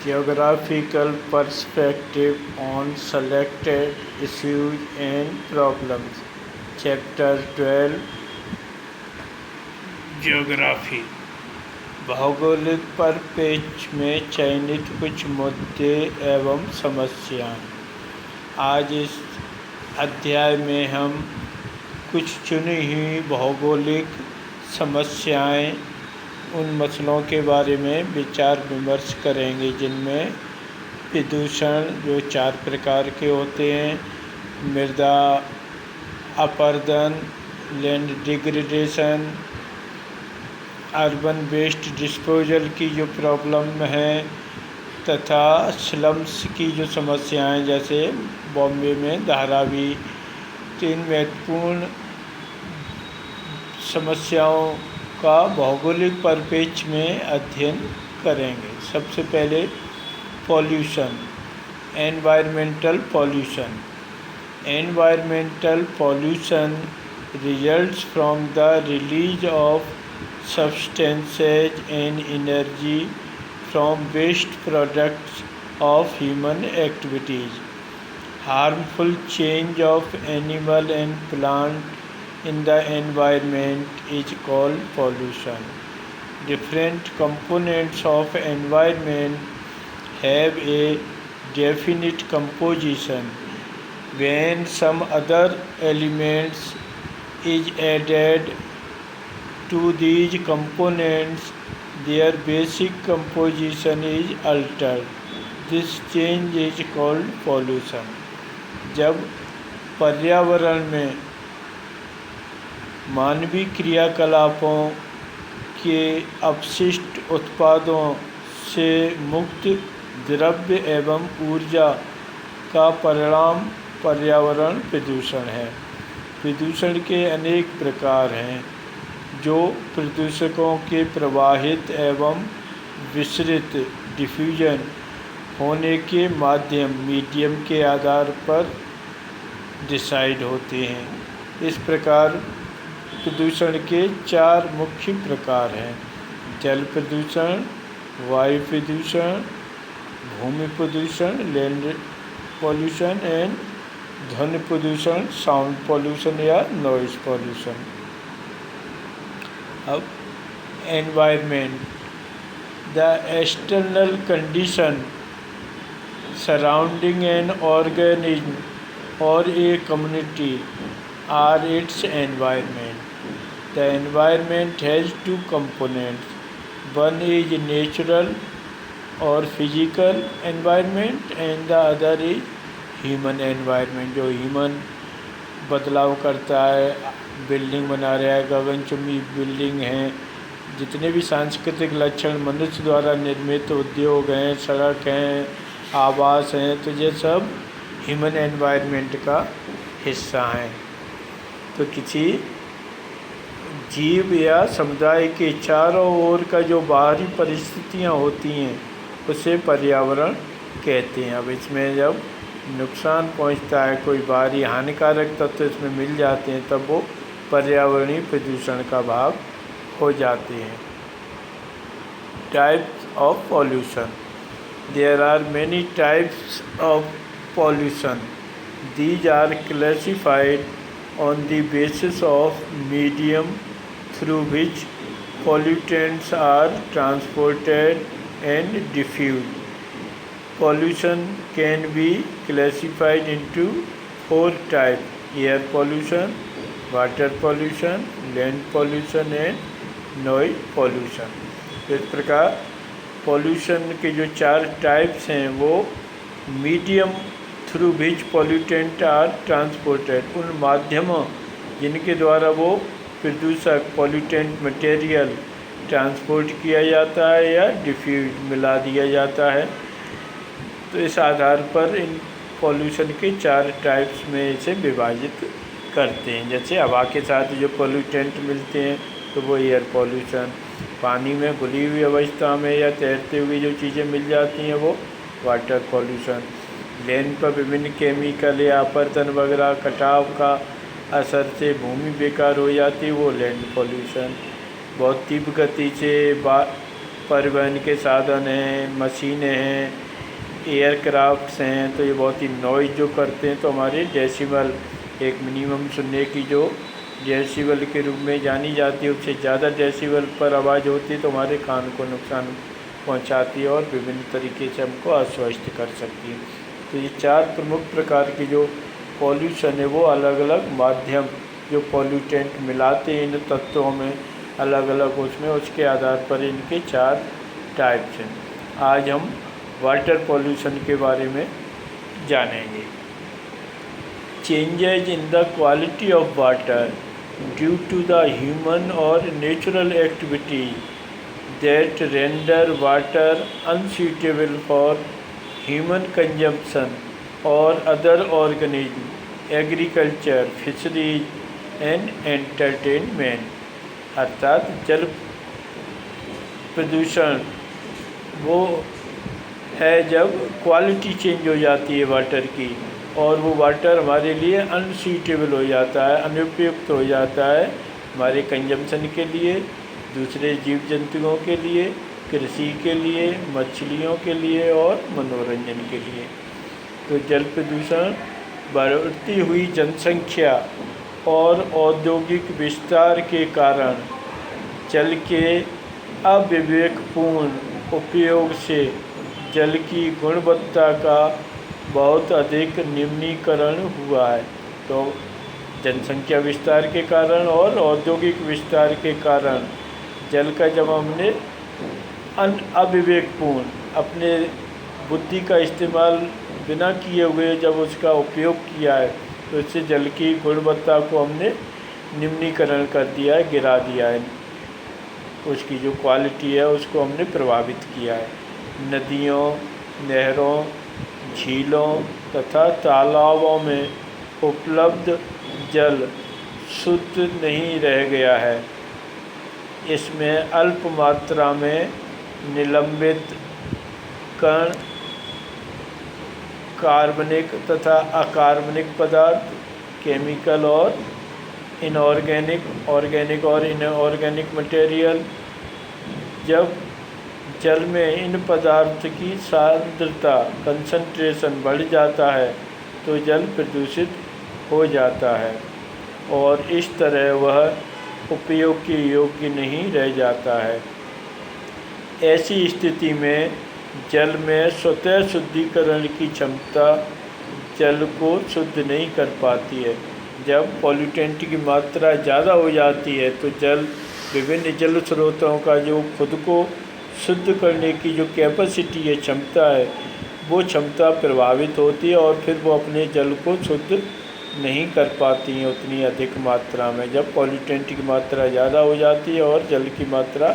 Geographical perspective on selected issues and problems. Chapter 12 Geography भौगोलिक परिप्रेक्ष्य में चयनित कुछ मुद्दे एवं समस्याएं। आज इस अध्याय में हम कुछ चुनी हुई भौगोलिक समस्याएं, उन मसलों के बारे में विचार विमर्श करेंगे जिनमें प्रदूषण जो 4 प्रकार के होते हैं, मृदा अपरदन, land degradation, urban waste disposal की जो प्रॉब्लम है तथा स्लम्स की जो समस्याएं जैसे बॉम्बे में धारावी। 3 महत्वपूर्ण समस्याओं का भौगोलिक परिप्रेक्ष्य में अध्ययन करेंगे। सबसे पहले pollution, environmental pollution. Environmental pollution results from the release of substances and energy from waste products of human activities. Harmful change of animal and plant in the environment is called pollution. Different components of environment have a definite composition. When some other elements is added to these components, their basic composition is altered. This change is called pollution. जब पर्यावरण में मानवीय क्रियाकलापों के अपशिष्ट उत्पादों से मुक्त द्रव्य एवं ऊर्जा का परिणाम पर्यावरण प्रदूषण है। प्रदूषण के अनेक प्रकार हैं जो प्रदूषकों के प्रवाहित एवं विसरित डिफ्यूजन होने के मीडियम के आधार पर डिसाइड होते हैं। इस प्रकार प्रदूषण के 4 मुख्य प्रकार हैं: जल प्रदूषण, वायु प्रदूषण, भूमि प्रदूषण, लैंड पॉल्यूशन एंड ध्वनि प्रदूषण, साउंड पॉल्यूशन या नॉइज पॉल्यूशन। अब environment, the external condition surrounding an organism और a community are its environment. The environment has 2 components. One is natural और physical environment and the other is human environment, जो human बदलाव करता है, building बना रहा है, गगनचुंबी बिल्डिंग हैं, जितने भी सांस्कृतिक लक्षण मनुष्य द्वारा निर्मित उद्योग हैं, सड़क हैं, आवास हैं, तो ये सब ह्यूमन एनवायरनमेंट का हिस्सा हैं। तो किसी जीव या समुदाय के चारों ओर का जो बाहरी परिस्थितियां होती हैं उसे पर्यावरण कहते हैं। अब इसमें जब नुकसान पहुंचता है, कोई बाहरी हानिकारक तत्व इसमें मिल जाते हैं, तब वो पर्यावरणीय प्रदूषण का भाग हो जाते हैं। Types of pollution, there are many types of pollution. These are classified on the basis of medium through which pollutants are transported and diffused. Pollution can be classified into 4 types: air pollution, water pollution, land pollution and noise pollution. इस प्रकार pollution के जो 4 types हैं वो medium through which pollutant are transported, उन माध्यमों जिनके द्वारा वो प्रदूषक पॉल्यूटेंट मटेरियल ट्रांसपोर्ट किया जाता है या डिफ्यूज मिला दिया जाता है। तो इस आधार पर इन पॉल्यूशन के 4 टाइप्स में इसे विभाजित करते हैं। जैसे हवा के साथ जो पॉल्यूटेंट मिलते हैं तो वो एयर पॉल्यूशन, पानी में घुली हुई अवस्था में या तैरते हुए जो चीज़ें मिल जाती हैं वो वाटर पॉल्यूशन, लैंड पर विभिन्न केमिकल या अपरदन वगैरह कटाव का असर से भूमि बेकार हो जाती है वो लैंड पॉल्यूशन, बहुत तीव्र गति से परिवहन के साधन हैं, मशीनें हैं, एयरक्राफ्ट्स हैं, तो ये बहुत ही नॉइज़ जो करते हैं, तो हमारे डेसिबल एक मिनिमम सुनने की जो डेसिबल के रूप में जानी जाती है, उससे ज़्यादा डेसिबल पर आवाज़ होती है तो हमारे कान को नुकसान पहुंचाती है और विभिन्न तरीके से हमको अस्वस्थ कर सकती है। तो ये 4 प्रमुख प्रकार की जो पॉल्यूशन है वो अलग अलग माध्यम जो पॉल्यूटेंट मिलाते हैं इन तत्वों में अलग अलग उसमें, उसके आधार पर इनके 4 टाइप्स हैं। आज हम वाटर पॉल्यूशन के बारे में जानेंगे। Changes in the quality of water due to the human और natural activity that render water unsuitable for human consumption or other organism, agriculture, fisheries and entertainment। अर्थात जल प्रदूषण वो है जब क्वालिटी चेंज हो जाती है वाटर की और वो वाटर हमारे लिए अनसूटेबल हो जाता है, अनुपयुक्त हो जाता है हमारे कंजम्पशन के लिए, दूसरे जीव जंतुओं के लिए, कृषि के लिए, मछलियों के लिए और मनोरंजन के लिए। तो जल प्रदूषण बढ़ती हुई जनसंख्या और औद्योगिक विस्तार के कारण जल के अविवेकपूर्ण उपयोग से जल की गुणवत्ता का बहुत अधिक निम्नीकरण हुआ है। तो जनसंख्या विस्तार के कारण और औद्योगिक विस्तार के कारण जल का जब हमने अविवेकपूर्ण अपने बुद्धि का इस्तेमाल बिना किए हुए जब उसका उपयोग किया है तो इससे जल की गुणवत्ता को हमने निम्नीकरण कर दिया है, गिरा दिया है, उसकी जो क्वालिटी है उसको हमने प्रभावित किया है। नदियों, नहरों, झीलों तथा तालाबों में उपलब्ध जल शुद्ध नहीं रह गया है। इसमें अल्प मात्रा में निलंबित कण, कार्बनिक तथा अकार्बनिक पदार्थ, केमिकल और इनऑर्गेनिक, ऑर्गेनिक और इनऑर्गेनिक मटेरियल। जब जल में इन पदार्थ की सांद्रता कंसंट्रेशन बढ़ जाता है तो जल प्रदूषित हो जाता है और इस तरह वह उपयोग के योग्य नहीं रह जाता है। ऐसी स्थिति में जल में स्वतः शुद्धिकरण की क्षमता जल को शुद्ध नहीं कर पाती है। जब पॉल्यूटेंट की मात्रा ज़्यादा हो जाती है तो जल विभिन्न जल स्रोतों का जो खुद को शुद्ध करने की जो कैपेसिटी है, क्षमता है, वो क्षमता प्रभावित होती है और फिर वो अपने जल को शुद्ध नहीं कर पाती हैं उतनी अधिक मात्रा में। जब पॉल्यूटेंट की मात्रा ज़्यादा हो जाती है और जल की मात्रा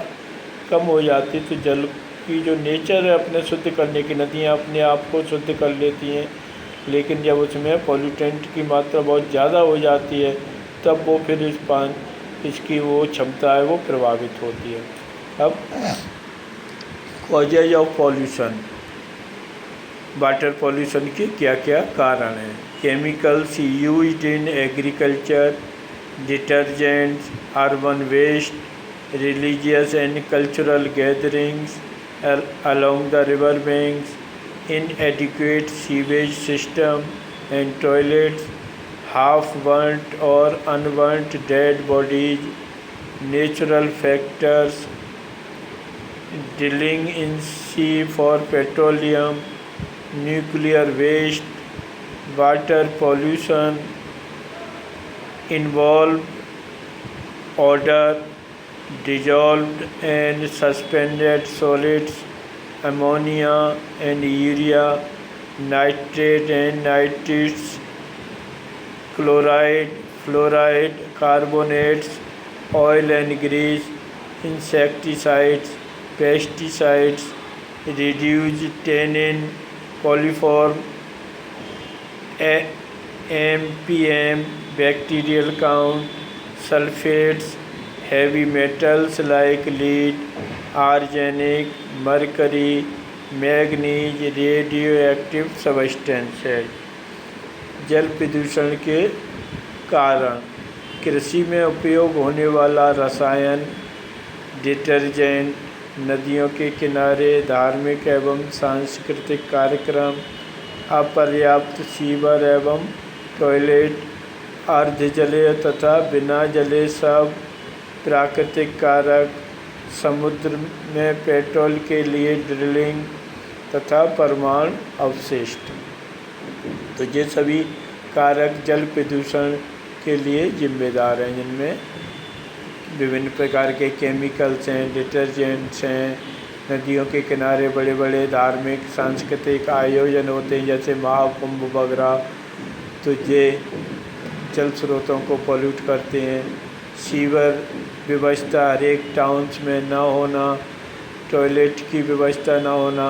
कम हो जाती है तो जल की जो नेचर है अपने शुद्ध करने की, नदियाँ अपने आप को शुद्ध कर लेती हैं, लेकिन जब उसमें पॉल्यूटेंट की मात्रा बहुत ज़्यादा हो जाती है तब वो फिर इसकी वो क्षमता है वो प्रभावित होती है। अब causes of pollution, water pollution के क्या क्या कारण हैं। Chemicals used in agriculture, detergents, urban waste, religious and cultural gatherings along the river banks, inadequate sewage system and toilets, half-burnt or unburnt dead bodies, natural factors, drilling in sea for petroleum, nuclear waste, water pollution involve odor, dissolved and suspended solids, ammonia and urea, nitrate and nitrates, chloride, fluoride, carbonates, oil and grease, insecticides, pesticides, reduced tannin, coliform, MPM, bacterial count, sulfates, heavy metals like lead, arsenic, mercury, manganese, radioactive substances। जल प्रदूषण के कारण कृषि में उपयोग होने वाला रसायन, डिटर्जेंट, नदियों के किनारे धार्मिक एवं सांस्कृतिक कार्यक्रम, अपर्याप्त सीवर एवं टॉयलेट, अर्धजलीय तथा बिना जले सब प्राकृतिक कारक, समुद्र में पेट्रोल के लिए ड्रिलिंग तथा परमाणु अवशिष्ट। तो ये सभी कारक जल प्रदूषण के लिए जिम्मेदार हैं, जिनमें विभिन्न प्रकार के केमिकल्स हैं, डिटर्जेंट्स हैं। नदियों के किनारे बड़े बड़े धार्मिक सांस्कृतिक आयोजन होते हैं, जैसे महाकुंभ वगैरह, तो ये जल स्रोतों को पॉल्यूट करते हैं। सीवर व्यवस्था हर एक टाउन्स में ना होना, टॉयलेट की व्यवस्था ना होना,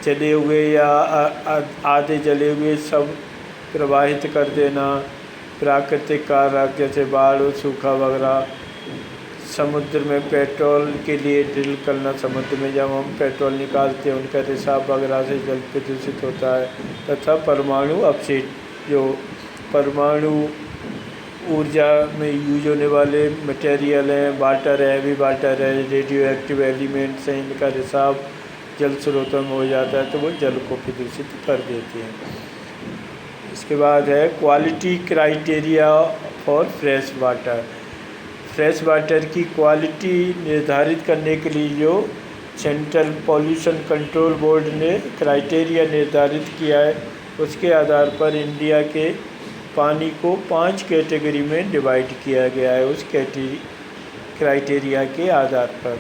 जले हुए या आधे जले हुए सब प्रवाहित कर देना, प्राकृतिक कारक जैसे बाढ़ और सूखा वगैरह, समुद्र में पेट्रोल के लिए ड्रिल करना, समुद्र में जब हम पेट्रोल निकालते हैं उनका रिसाव वगैरह से जल प्रदूषित होता है, तथा परमाणु अपशिष्ट, जो परमाणु ऊर्जा में यूज होने वाले मटेरियल हैं, वाटर है, हैवी वाटर है, रेडियो एक्टिव एलिमेंट्स हैं, इनका रिसाव जल स्रोतों में हो जाता है, तो वो जल को प्रदूषित कर देते हैं। इसके बाद है quality criteria for fresh water. Fresh water की क्वालिटी निर्धारित करने के लिए जो सेंट्रल पॉल्यूशन कंट्रोल बोर्ड ने क्राइटेरिया निर्धारित किया है, उसके आधार पर इंडिया के पानी को 5 कैटेगरी में डिवाइड किया गया है। उस क्राइटेरिया के आधार पर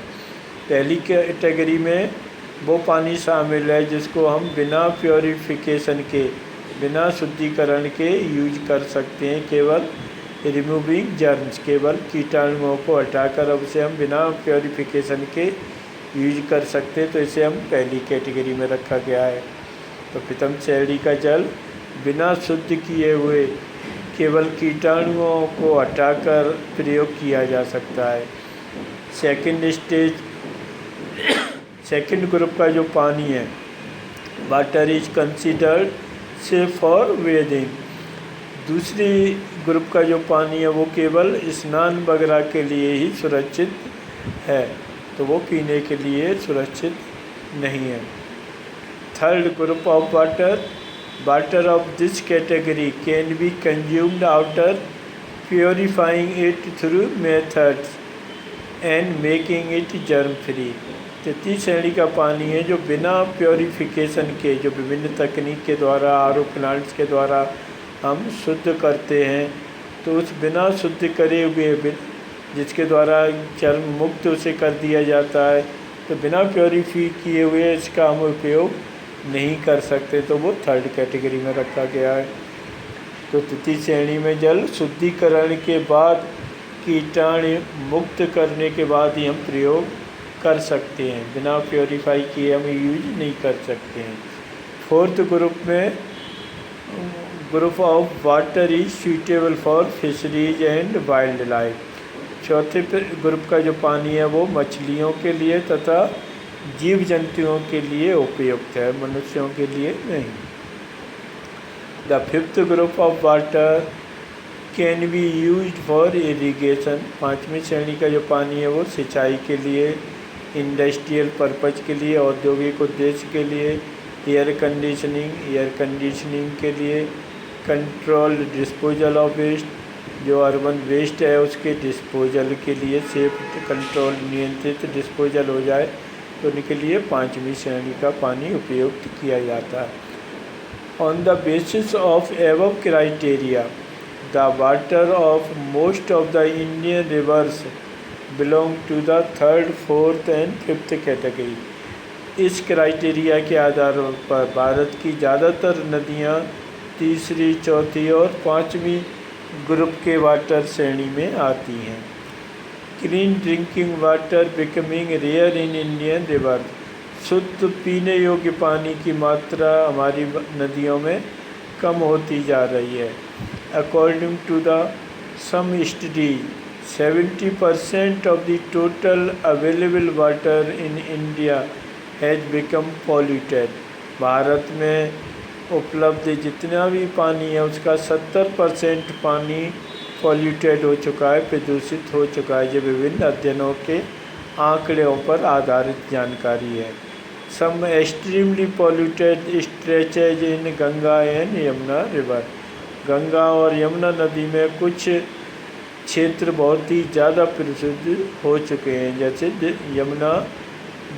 पहली कैटेगरी में वो पानी शामिल है जिसको हम बिना प्योरीफिकेशन के, बिना शुद्धिकरण के यूज कर सकते हैं, केवल रिमूविंग जर्म्स, केवल कीटाणुओं को हटाकर अब उसे हम बिना प्योरीफिकेशन के यूज कर सकते हैं, तो इसे हम पहली कैटेगरी में रखा गया है। तो प्रथम श्रेणी का जल बिना शुद्ध किए हुए केवल कीटाणुओं को हटाकर प्रयोग किया जा सकता है। सेकंड ग्रुप का जो पानी है, water is considered safe for weeding. दूसरी ग्रुप का जो पानी है वो केवल स्नान वगैरह के लिए ही सुरक्षित है, तो वो पीने के लिए सुरक्षित नहीं है। Third group of water of this category can be consumed after purifying it through methods and making it germ free. तृतीय श्रेणी का पानी है जो बिना प्योरीफिकेशन के, जो विभिन्न तकनीक के द्वारा, आरओ प्लांट्स के द्वारा हम शुद्ध करते हैं, तो उस बिना शुद्ध करे हुए, जिसके द्वारा जर्म मुक्त उसे कर दिया जाता है, तो बिना प्योरीफाई किए हुए इसका हम उपयोग नहीं कर सकते, तो वो थर्ड कैटेगरी में रखा गया है। तो तृतीय श्रेणी में जल शुद्धिकरण के बाद, कीटाणु मुक्त करने के बाद ही हम प्रयोग कर सकते हैं, बिना प्योरीफाई किए हम यूज नहीं कर सकते हैं। फोर्थ ग्रुप में group of water is suitable for fisheries and wild life. चौथे ग्रुप का जो पानी है वो मछलियों के लिए तथा जीव जंतुओं के लिए उपयुक्त है, मनुष्यों के लिए नहीं। The fifth group of water can be used for irrigation. पाँचवीं श्रेणी का जो पानी है वो सिंचाई के लिए, इंडस्ट्रियल पर्पज के लिए, औद्योगिक उद्देश्य के लिए, एयर कंडीशनिंग के लिए, कंट्रोल डिस्पोजल ऑफ वेस्ट, जो अर्बन वेस्ट है उसके डिस्पोजल के लिए, सेफ कंट्रोल नियंत्रित डिस्पोजल हो जाए, तो उनके लिए पाँचवीं श्रेणी का पानी उपयुक्त किया जाता है। On the basis of above criteria, the water of most of the Indian rivers belong to the third, fourth and fifth category. इस क्राइटेरिया के आधार पर भारत की ज़्यादातर नदियाँ तीसरी, चौथी और पाँचवीं ग्रुप के वाटर श्रेणी में आती हैं। Clean drinking water becoming rare in Indian river. शुद्ध पीने योग्य पानी की मात्रा हमारी नदियों में कम होती जा रही है। According to the some study, 70% of the total available water in India has become polluted। Bharat में उपलब्ध जितना भी पानी है उसका 70% पानी पॉल्यूटेड हो चुका है, प्रदूषित हो चुका है, ये विभिन्न अध्ययनों के आंकड़ों पर आधारित जानकारी है। Some extremely polluted stretches in Ganga and Yamuna river. Ganga और यमुना नदी में कुछ क्षेत्र बहुत ही ज़्यादा प्रदूषित हो चुके हैं, जैसे यमुना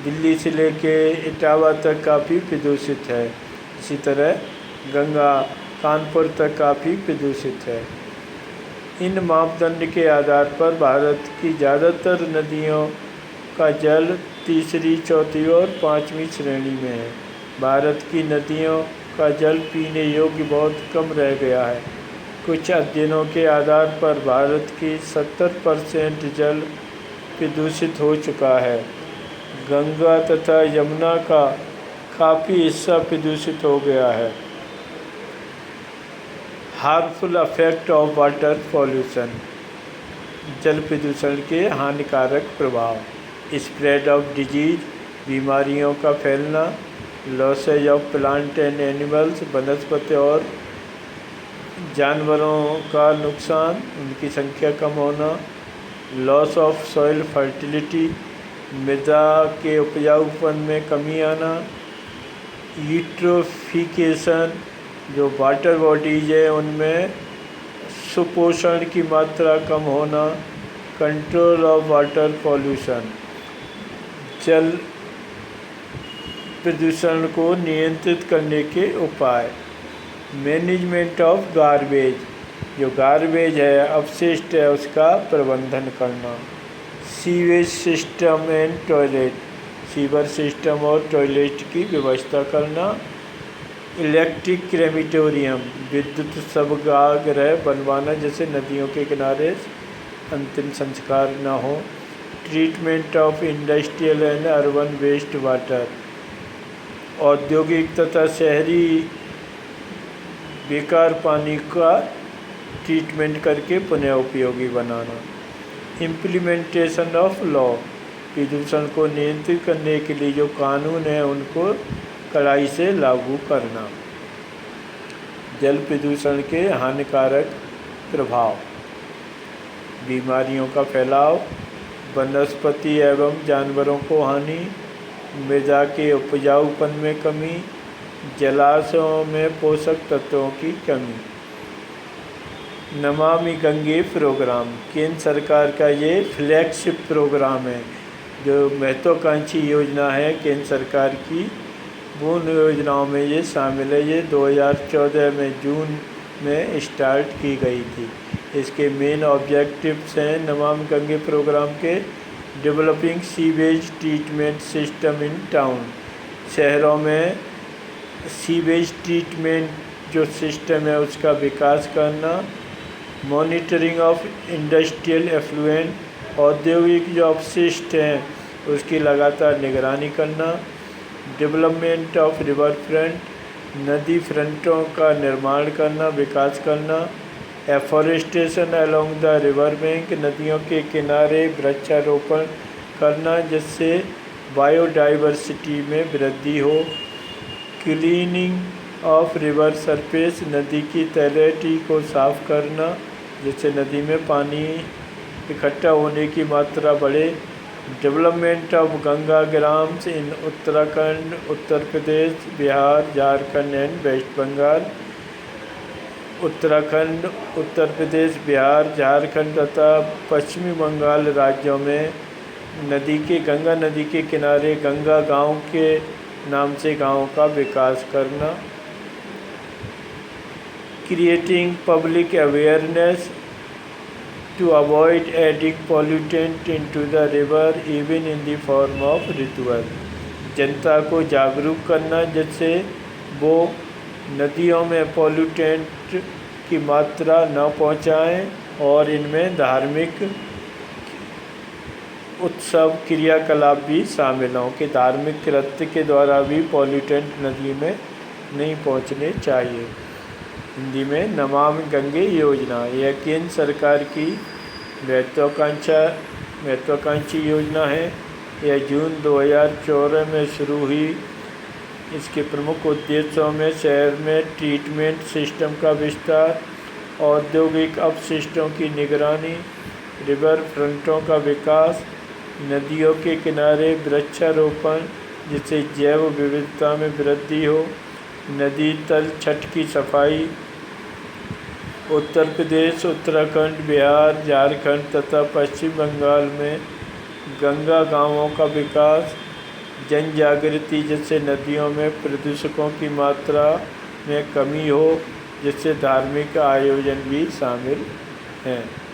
दिल्ली से लेके इटावा तक काफ़ी प्रदूषित है। इसी तरह गंगा कानपुर तक काफ़ी प्रदूषित है। इन मापदंड के आधार पर भारत की ज़्यादातर नदियों का जल तीसरी, चौथी और पाँचवीं श्रेणी में है। भारत की नदियों का जल पीने योग्य बहुत कम रह गया है। कुछ अध्ययनों के आधार पर भारत की 70% जल प्रदूषित हो चुका है। गंगा तथा यमुना का काफ़ी हिस्सा प्रदूषित हो गया है। Harmful effect of water pollution. जल प्रदूषण के हानिकारक प्रभाव। स्प्रेड ऑफ डिजीज, बीमारियों का फैलना। Losses of plant and animals, वनस्पति और जानवरों का नुकसान, उनकी संख्या कम होना। लॉस ऑफ सॉइल फर्टिलिटी, मृदा के उपजाऊपन में कमी आना। यूट्रोफिकेशन, जो वाटर बॉडीज है उनमें सुपोषण की मात्रा कम होना। कंट्रोल ऑफ वाटर पॉल्यूशन, जल प्रदूषण को नियंत्रित करने के उपाय। मैनेजमेंट ऑफ गार्बेज, जो गार्बेज है, अपशिष्ट है, उसका प्रबंधन करना। Sewage system and toilet, sewer system और टॉयलेट की व्यवस्था करना। इलेक्ट्रिक क्रेमिटोरियम, विद्युत शवगाह बनवाना, जैसे नदियों के किनारे अंतिम संस्कार न हो। Treatment of industrial and urban waste water, औद्योगिक तथा शहरी बेकार पानी का ट्रीटमेंट करके पुनः उपयोगी बनाना। इम्प्लीमेंटेशन ऑफ लॉ, प्रदूषण को नियंत्रित करने के लिए जो कानून है उनको कड़ाई से लागू करना। जल प्रदूषण के हानिकारक प्रभाव। बीमारियों का फैलाव, वनस्पति एवं जानवरों को हानि, मृदा के उपजाऊपन में कमी, जलाशयों में पोषक तत्वों की कमी। नमामि गंगे प्रोग्राम, केंद्र सरकार का ये फ्लैगशिप प्रोग्राम है, जो महत्वाकांक्षी योजना है केंद्र सरकार की। वो योजनाओं में ये शामिल है। ये 2014 में जून में स्टार्ट की गई थी। इसके मेन ऑब्जेक्टिव्स हैं नमामि गंगे प्रोग्राम के। Developing sewage treatment system in town, शहरों में सीवेज ट्रीटमेंट जो सिस्टम है उसका विकास करना। मॉनिटरिंग ऑफ इंडस्ट्रियल एफ्लुएंट, औद्योगिक जो अपशिष्ट हैं उसकी लगातार निगरानी करना। डेवलपमेंट ऑफ रिवर फ्रंट, नदी फ्रंटों का निर्माण करना, विकास करना। Afforestation along the river bank, नदियों के किनारे वृक्षारोपण करना जिससे बायोडाइवर्सिटी में वृद्धि हो। क्लीनिंग ऑफ रिवर सरफेस, नदी की तलहटी को साफ करना जिससे नदी में पानी इकट्ठा होने की मात्रा बढ़े। Development of Ganga grams in Uttarakhand, Uttar Pradesh, Bihar, Jharkhand and West Bengal. Uttarakhand, Uttar Pradesh, Bihar, Jharkhand तथा पश्चिमी बंगाल राज्यों में गंगा नदी के किनारे गंगा गांव के नाम से गांव का विकास करना। Creating public awareness to avoid adding pollutant into the river even in the form of ritual, जनता को जागरूक करना जिससे वो नदियों में पॉल्यूटेंट की मात्रा न पहुंचाएं और इनमें धार्मिक उत्सव क्रियाकलाप भी शामिल हों कि धार्मिक कृत्य के द्वारा भी पॉल्यूटेंट नदी में नहीं पहुंचने चाहिए। हिंदी में नमामि गंगे योजना, यह केंद्र सरकार की महत्वाकांक्षी योजना है। यह जून 2014 में शुरू हुई। इसके प्रमुख उद्देश्यों में शहर में ट्रीटमेंट सिस्टम का विस्तार, औद्योगिक अपशिष्टों की निगरानी, रिवर फ्रंटों का विकास, नदियों के किनारे वृक्षारोपण जिससे जैव विविधता में वृद्धि हो। नदी तल छठ की सफाई। उत्तर प्रदेश, उत्तराखंड, बिहार, झारखंड तथा पश्चिम बंगाल में गंगा गांवों का विकास। जन जागृति जिससे नदियों में प्रदूषकों की मात्रा में कमी हो, जिससे धार्मिक आयोजन भी शामिल हैं।